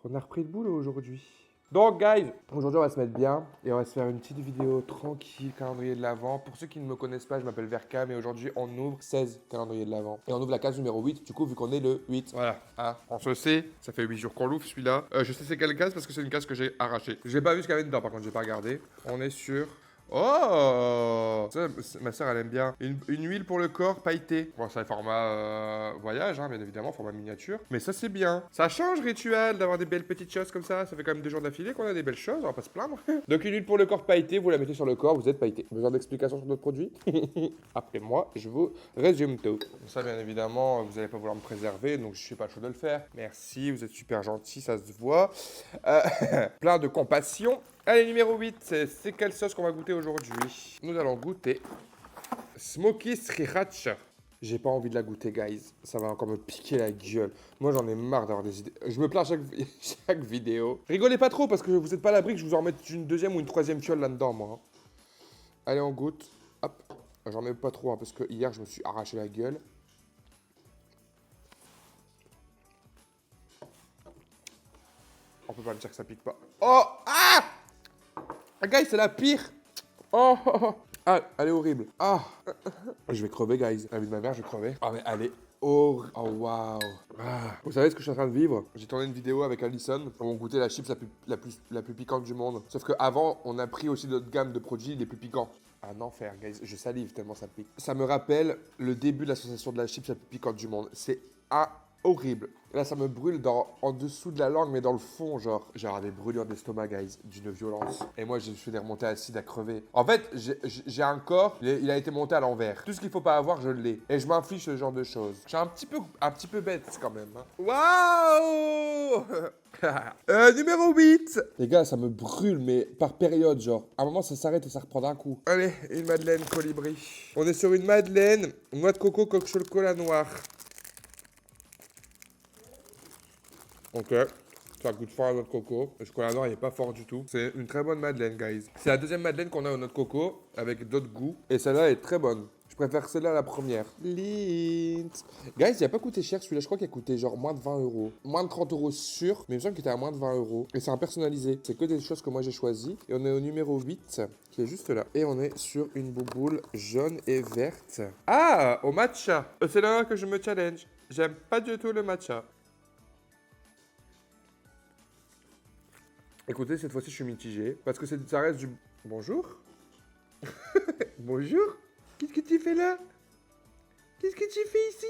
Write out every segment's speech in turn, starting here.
On a repris le boulot aujourd'hui. Donc, guys, aujourd'hui, on va se mettre bien et on va se faire une petite vidéo tranquille, calendrier de l'Avent. Pour ceux qui ne me connaissent pas, je m'appelle Verkam et aujourd'hui, on ouvre 16 calendriers de l'Avent. Et on ouvre la case numéro 8, du coup, vu qu'on est le 8. Voilà, hein, on se sait, ça fait 8 jours qu'on l'ouvre celui-là. Je sais c'est quelle case parce que c'est une case que j'ai arrachée. J'ai pas vu ce qu'il y avait dedans, par contre, j'ai pas regardé. On est sur... Oh ça, ma soeur, elle aime bien. Une huile pour le corps pailletée. Bon, c'est format voyage, hein, bien évidemment, format miniature. Mais ça, c'est bien. Ça change, Rituel, d'avoir des belles petites choses comme ça. Ça fait quand même 2 jours d'affilée qu'on a des belles choses, on va pas se plaindre. Donc, une huile pour le corps pailletée, vous la mettez sur le corps, vous êtes pailleté. Besoin d'explications sur notre produit? Après moi, je vous résume tout. Ça, bien évidemment, vous n'allez pas vouloir me préserver, donc je suis pas chaud de le faire. Merci, vous êtes super gentil, ça se voit. Plein de compassion. Allez, numéro 8, c'est quelle sauce qu'on va goûter aujourd'hui? Nous allons goûter Smoky Sriracha. J'ai pas envie de la goûter, guys. Ça va encore me piquer la gueule. Moi, j'en ai marre d'avoir des idées. Je me plains chaque vidéo. Rigolez pas trop parce que vous êtes pas à l'abri que je vous en mette une deuxième ou une troisième fiole là-dedans, moi. Allez, on goûte. Hop. J'en mets pas trop hein, parce que hier, je me suis arraché la gueule. On peut pas me dire que ça pique pas. Oh! Ah! Ah, guys, c'est la pire! Oh, oh, oh. Ah, elle est horrible. Ah, je vais crever, guys. La vie de ma mère, je vais crever. Ah, mais elle est horrible. Oh, waouh. Ah. Vous savez ce que je suis en train de vivre? J'ai tourné une vidéo avec Allison où on goûtait la chips la plus piquante du monde. Sauf qu'avant, on a pris aussi notre gamme de produits les plus piquants. Un enfer, guys. Je salive tellement ça pique. Ça me rappelle le début de l'association de la chips la plus piquante du monde. C'est horrible. Là, ça me brûle en dessous de la langue, mais dans le fond, genre des brûlures d'estomac, guys, d'une violence. Et moi, je fais des remontées acides à crever. En fait, j'ai un corps, il a été monté à l'envers. Tout ce qu'il faut pas avoir, je l'ai. Et je m'inflige ce genre de choses. Je suis un petit peu bête, quand même. Hein. Waouh numéro 8. Les gars, ça me brûle, mais par période, genre. À un moment, ça s'arrête et ça reprend d'un coup. Allez, une madeleine colibri. On est sur une madeleine, noix de coco, coque chocolat noir. Ok, ça goûte fort à notre coco. Le chocolat noir, il est pas fort du tout. C'est une très bonne madeleine, guys. C'est la deuxième madeleine qu'on a au notre coco, avec d'autres goûts. Et celle-là est très bonne. Je préfère celle-là à la première. Lint. Guys, il a pas coûté cher celui-là. Je crois qu'il a coûté genre moins de 20 euros. Moins de 30 euros sûr, mais il me semble qu'il était à moins de 20 euros. Et c'est un personnalisé. C'est que des choses que moi j'ai choisies. Et on est au numéro 8, qui est juste là. Et on est sur une bouboule jaune et verte. Ah, au matcha. C'est là que je me challenge. J'aime pas du tout le matcha. Écoutez, cette fois-ci, je suis mitigé. Parce que ça reste du... Bonjour. Bonjour. Qu'est-ce que tu fais là? Qu'est-ce que tu fais ici?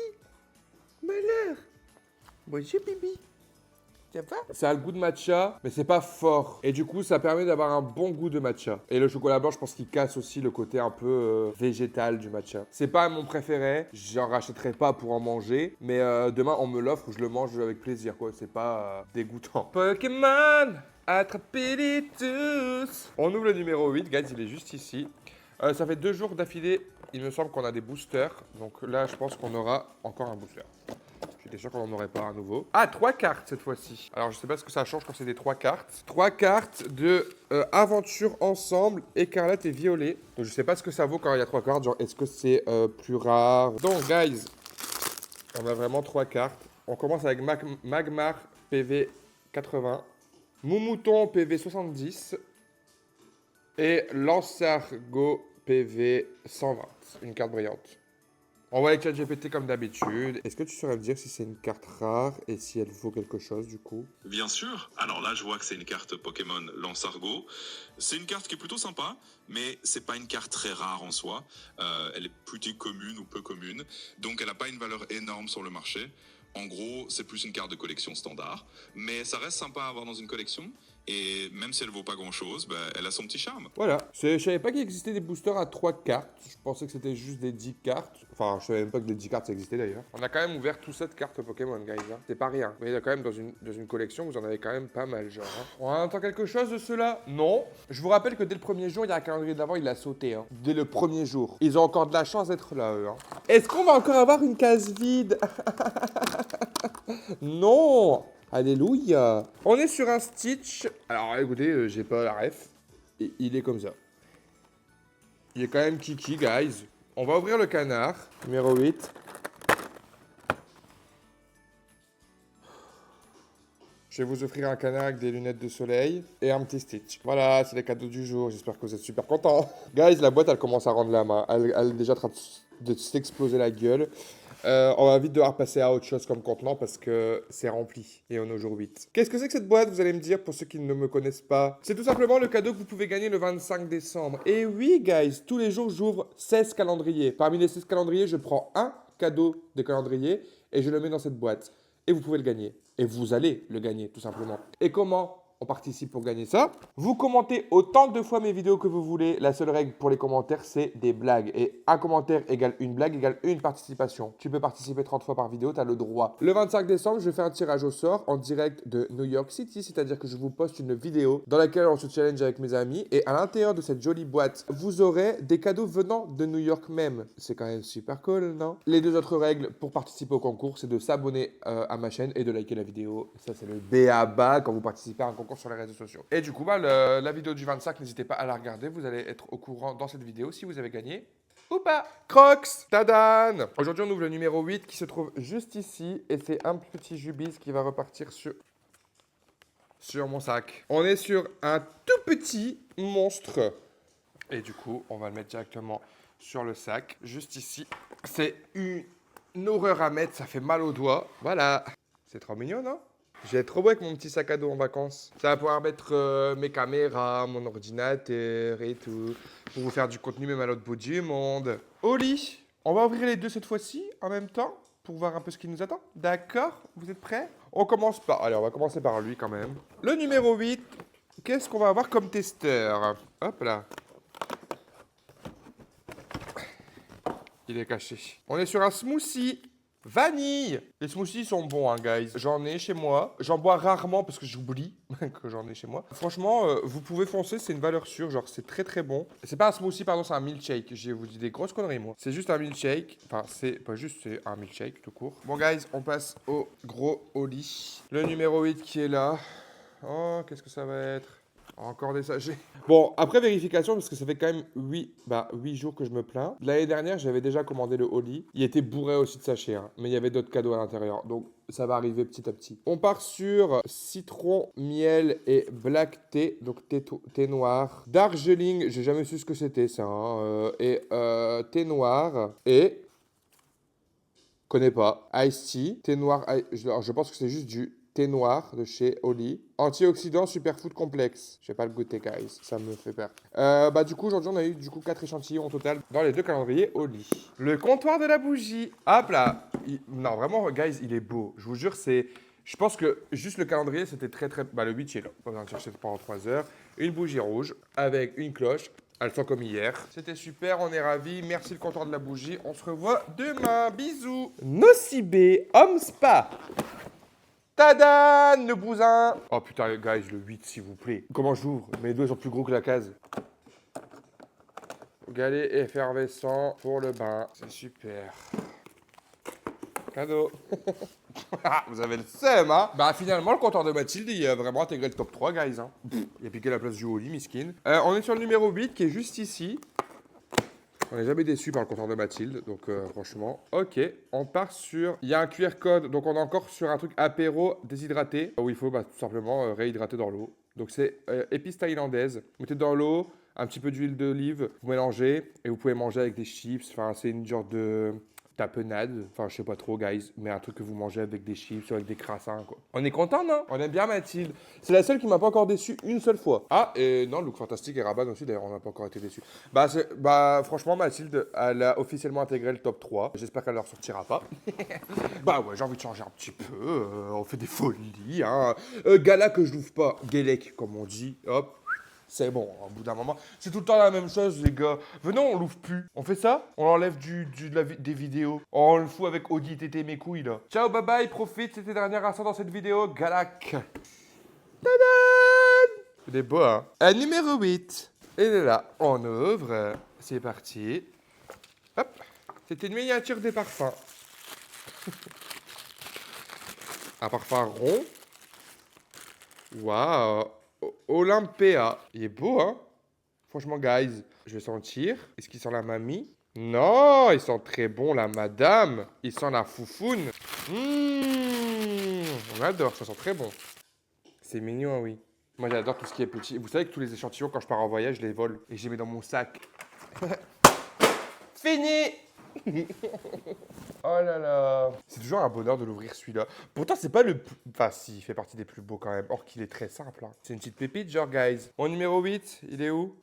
Malheur. Bonjour, Bibi. Ça va? Ça a le goût de matcha, mais c'est pas fort. Et du coup, ça permet d'avoir un bon goût de matcha. Et le chocolat blanc, je pense qu'il casse aussi le côté un peu végétal du matcha. C'est pas mon préféré. J'en rachèterai pas pour en manger. Mais demain, on me l'offre, je le mange avec plaisir, quoi. C'est pas dégoûtant. Pokémon! Attrapez-les tous! On ouvre le numéro 8, guys, il est juste ici. Ça fait 2 jours d'affilée, il me semble qu'on a des boosters. Donc là, je pense qu'on aura encore un booster. J'étais sûr qu'on n'en aurait pas un nouveau. Ah, 3 cartes cette fois-ci. Alors, je sais pas ce que ça change quand c'est des 3 cartes. 3 cartes de aventure ensemble, écarlate et violet. Donc, je sais pas ce que ça vaut quand il y a 3 cartes. Genre, est-ce que c'est plus rare? Donc, guys, on a vraiment 3 cartes. On commence avec Magmar PV 80. Moumouton PV 70 et Lansargo PV 120. Une carte brillante. On va avec ChatGPT comme d'habitude. Est-ce que tu saurais me dire si c'est une carte rare et si elle vaut quelque chose du coup? Bien sûr. Alors là, je vois que c'est une carte Pokémon Lansargo. C'est une carte qui est plutôt sympa, mais c'est pas une carte très rare en soi. Elle est plutôt commune ou peu commune, donc elle n'a pas une valeur énorme sur le marché. En gros, c'est plus une carte de collection standard, mais ça reste sympa à avoir dans une collection. Et même si elle vaut pas grand-chose, elle a son petit charme. Voilà. Je savais pas qu'il existait des boosters à 3 cartes. Je pensais que c'était juste des 10 cartes. Enfin, je savais même pas que les 10 cartes ça existait d'ailleurs. On a quand même ouvert tout 7 cartes Pokémon, guys. Hein. C'est pas rien. Mais il y a quand même dans une collection, vous en avez quand même pas mal, genre. Hein. On entend quelque chose de cela? Non. Je vous rappelle que dès le premier jour, il y a un calendrier d'avant, il a sauté. Hein. Dès le premier jour. Ils ont encore de la chance d'être là, eux. Hein. Est-ce qu'on va encore avoir une case vide? Non. Alléluia. On est sur un Stitch. Alors écoutez, j'ai pas la ref. Et il est comme ça. Il est quand même kiki, guys. On va ouvrir le canard. Numéro 8. Je Je vais vous offrir un canard avec des lunettes de soleil et un petit Stitch. Voilà, c'est les cadeaux du jour. J'espère que vous êtes super contents. Guys, la boîte, elle commence à rendre la main. Elle est déjà en train de s'exploser la gueule. On va vite devoir passer à autre chose comme contenant parce que c'est rempli et on est au jour 8. Qu'est-ce que c'est que cette boîte, vous allez me dire, pour ceux qui ne me connaissent pas? C'est tout simplement le cadeau que vous pouvez gagner le 25 décembre. Et oui, guys, tous les jours, j'ouvre 16 calendriers. Parmi les 16 calendriers, je prends un cadeau des calendriers et je le mets dans cette boîte. Et vous pouvez le gagner. Et vous allez le gagner, tout simplement. Et comment on participe pour gagner ça? Vous commentez autant de fois mes vidéos que vous voulez. La seule règle pour les commentaires, c'est des blagues. Et un commentaire égale une blague égale une participation. Tu peux participer 30 fois par vidéo, tu as le droit. Le 25 décembre, je fais un tirage au sort en direct de New York City. C'est-à-dire que je vous poste une vidéo dans laquelle on se challenge avec mes amis. Et à l'intérieur de cette jolie boîte, vous aurez des cadeaux venant de New York même. C'est quand même super cool, non? Les deux autres règles pour participer au concours, c'est de s'abonner à ma chaîne et de liker la vidéo. Ça, c'est le b.a.-ba quand vous participez à un concours sur les réseaux sociaux. Et du coup, la vidéo du 25, n'hésitez pas à la regarder. Vous allez être au courant dans cette vidéo si vous avez gagné ou pas. Crocs, tadane! Aujourd'hui, on ouvre le numéro 8 qui se trouve juste ici. Et c'est un petit Jubiz qui va repartir sur mon sac. On est sur un tout petit monstre. Et du coup, on va le mettre directement sur le sac, juste ici. C'est une horreur à mettre, ça fait mal aux doigts. Voilà. C'est trop mignon, non? Je vais être trop beau avec mon petit sac à dos en vacances. Ça va pouvoir mettre mes caméras, mon ordinateur et tout. Pour vous faire du contenu même à l'autre bout du monde. Au lit. On va ouvrir les deux cette fois-ci en même temps pour voir un peu ce qui nous attend. D'accord? Vous êtes prêts? On commence par... Allez, on va commencer par lui quand même. Le numéro 8. Qu'est-ce qu'on va avoir comme testeur? Hop là. Il est caché. On est sur un smoothie. Vanille! Les smoothies sont bons, hein, guys. J'en ai chez moi. J'en bois rarement parce que j'oublie que j'en ai chez moi. Franchement, vous pouvez foncer, c'est une valeur sûre. Genre, c'est très très bon. C'est pas un smoothie, pardon, c'est un milkshake. Je vous dis des grosses conneries, moi. C'est juste un milkshake. Enfin, c'est pas juste, c'est un milkshake tout court. Bon, guys, on passe au lit. Le numéro 8 qui est là. Oh, qu'est-ce que ça va être? Encore des sachets. Bon, après vérification, parce que ça fait quand même 8 jours que je me plains. L'année dernière, j'avais déjà commandé le Oli. Il était bourré aussi de sachets, hein, mais il y avait d'autres cadeaux à l'intérieur. Donc, ça va arriver petit à petit. On part sur citron, miel et black tea. Donc, thé noir. Darjeeling, j'ai jamais su ce que c'était ça. Hein, et thé noir. Et... connais pas. Ice tea. Thé noir. Alors, je pense que c'est juste du... thé noir de chez Oli. Antioxydant Superfood Complexe. Je vais pas le goûter, guys. Ça me fait peur. Du coup, aujourd'hui, on a eu 4 échantillons au total dans les deux calendriers Oli. Le comptoir de la bougie. Hop là. Non, vraiment, guys, il est beau. Je vous jure, c'est... Je pense que juste le calendrier, c'était très, très... le 8 est là. On va en chercher pendant 3 heures. Une bougie rouge avec une cloche. Elle sent comme hier. C'était super, on est ravis. Merci le comptoir de la bougie. On se revoit demain. Bisous. Nocibé Homme Spa. Tadam, le bousin. Oh putain, guys, le 8, s'il vous plaît. Comment j'ouvre? Mes doigts sont plus gros que la case. Galet effervescent pour le bain. C'est super. Cadeau. Vous avez le seum, hein? Finalement, le comptoir de Mathilde, il a vraiment intégré le top 3, guys. Hein. Il a piqué la place du Oli, miskin. On est sur le numéro 8, qui est juste ici. On n'est jamais déçu par le comptoir de Mathilde, donc franchement. Ok, on part sur... Il y a un QR code, donc on est encore sur un truc apéro déshydraté, où il faut tout simplement réhydrater dans l'eau. Donc c'est épices thaïlandaises. Vous mettez dans l'eau, un petit peu d'huile d'olive, vous mélangez, et vous pouvez manger avec des chips. Enfin, c'est une genre de tapenade. Enfin, je sais pas trop, guys, mais un truc que vous mangez avec des chips ou avec des crassins, quoi. On est content, non? On aime bien Mathilde. C'est la seule qui m'a pas encore déçu une seule fois. Ah, et non, Look Fantastique et Rabanne aussi, d'ailleurs, on n'a pas encore été déçus. Franchement, Mathilde, elle a officiellement intégré le top 3. J'espère qu'elle ne leur sortira pas. Ouais, j'ai envie de changer un petit peu. On fait des folies, hein. Gala que je l'ouvre pas. Guélec, comme on dit. Hop. C'est bon, au bout d'un moment. C'est tout le temps la même chose, les gars. Venez, on l'ouvre plus. On fait ça? On enlève des vidéos. On le fout avec Audi TT mes couilles, là. Ciao, bye bye, profite. C'était dernier instant dans cette vidéo. Galac. Tadam! Il est beau, hein? Numéro 8. Il est là. On ouvre. C'est parti. Hop. C'était une miniature des parfums. Un parfum rond. Waouh. Olympea. Il est beau, hein? Franchement, guys, je vais sentir. Est-ce qu'il sent la mamie? Non, il sent très bon la madame. Il sent la foufoune. On adore, ça sent très bon. C'est mignon, oui. Moi, j'adore tout ce qui est petit. Vous savez que tous les échantillons, quand je pars en voyage, je les vole et je les mets dans mon sac. Fini. Oh là là. C'est toujours un bonheur de l'ouvrir celui-là. Pourtant, c'est pas le plus... Enfin, si, il fait partie des plus beaux quand même. Or qu'il est très simple. Hein. C'est une petite pépite, genre, guys. Mon numéro 8, il est où?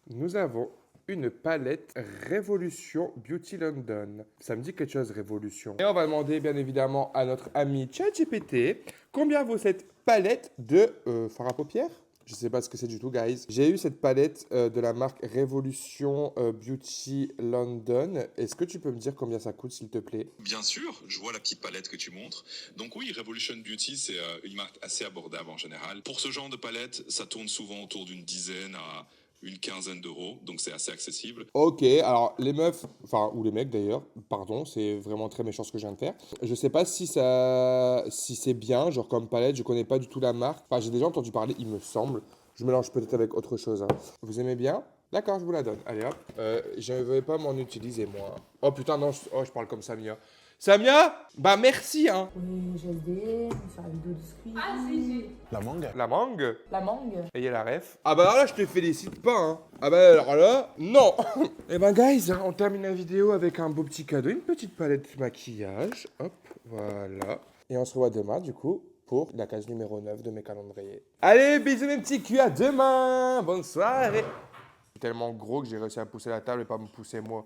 Nous avons une palette Révolution Beauty London. Ça me dit quelque chose, Révolution. Et on va demander, bien évidemment, à notre ami ChatGPT combien vaut cette palette de fard à paupières. Je ne sais pas ce que c'est du tout, guys. J'ai eu cette palette de la marque Révolution Beauty London. Est-ce que tu peux me dire combien ça coûte, s'il te plaît? Bien sûr, je vois la petite palette que tu montres. Donc oui, Revolution Beauty, c'est une marque assez abordable en général. Pour ce genre de palette, ça tourne souvent autour d'une dizaine à une quinzaine d'euros, donc c'est assez accessible. Ok, alors les meufs, enfin, ou les mecs d'ailleurs, pardon, c'est vraiment très méchant ce que je viens de faire. Je sais pas si si c'est bien, genre comme palette, je connais pas du tout la marque. Enfin, j'ai déjà entendu parler, il me semble. Je mélange peut-être avec autre chose. Hein. Vous aimez bien? D'accord, je vous la donne. Allez hop. Je ne vais pas m'en utiliser moi. Oh putain, non, je parle comme Samia. Samia? Bah merci, hein. Oui, GSD, faire la vidéo de Squeezie. Ah, si. La mangue? La mangue? La mangue. Ayez la ref. Ah bah alors là, je te félicite pas, hein. Ah bah alors là, non. Et ben guys, on termine la vidéo avec un beau petit cadeau, une petite palette de maquillage. Hop, voilà. Et on se revoit demain, du coup, pour la case numéro 9 de mes calendriers. Allez, bisous mes petits culs, à demain. Bonne soirée. Tellement gros que j'ai réussi à pousser la table et pas me pousser moi.